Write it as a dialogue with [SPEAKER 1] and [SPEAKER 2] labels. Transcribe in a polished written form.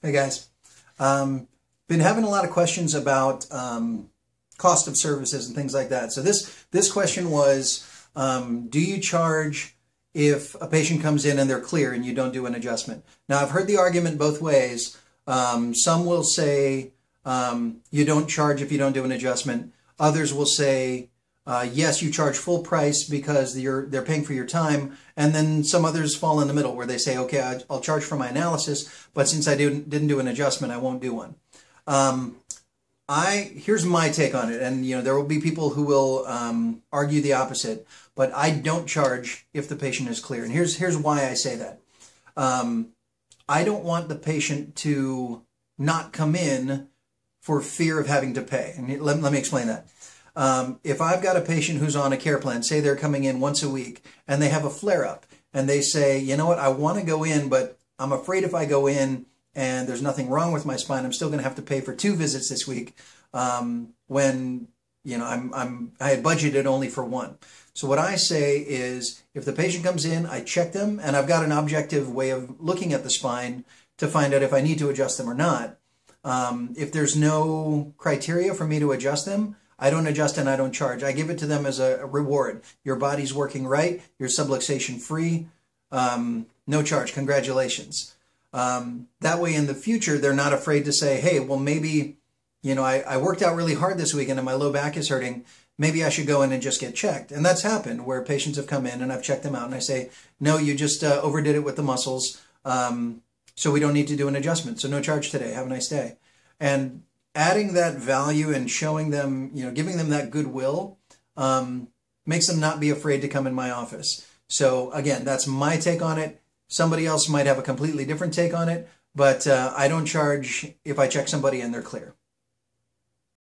[SPEAKER 1] Hey guys, been having a lot of questions about cost of services and things like that. So this question was, do you charge if a patient comes in and they're clear and you don't do an adjustment? Now I've heard the argument both ways. Some will say you don't charge if you don't do an adjustment. Others will say yes, you charge full price because they're paying for your time. And then some others fall in the middle where they say, okay, I'll charge for my analysis, but since I didn't do an adjustment, I won't do one. Here's my take on it, and there will be people who will argue the opposite, but I don't charge if the patient is clear. And here's why I say that. I don't want the patient to not come in for fear of having to pay. And let me explain that. If I've got a patient who's on a care plan, say they're coming in once a week and they have a flare-up and they say, you know what, I want to go in, but I'm afraid if I go in and there's nothing wrong with my spine, I'm still going to have to pay for 2 visits this week when I had budgeted only for 1. So what I say is if the patient comes in, I check them, and I've got an objective way of looking at the spine to find out if I need to adjust them or not. If there's no criteria for me to adjust them, I don't adjust and I don't charge. I give it to them as a reward. Your body's working right. You're subluxation free. No charge. Congratulations. That way in the future, they're not afraid to say, hey, well, maybe, I worked out really hard this weekend and my low back is hurting. Maybe I should go in and just get checked. And that's happened where patients have come in and I've checked them out and I say, no, you just overdid it with the muscles. So we don't need to do an adjustment. So no charge today. Have a nice day. And adding that value and showing them, giving them that goodwill makes them not be afraid to come in my office. So again, that's my take on it. Somebody else might have a completely different take on it, but I don't charge if I check somebody and they're clear.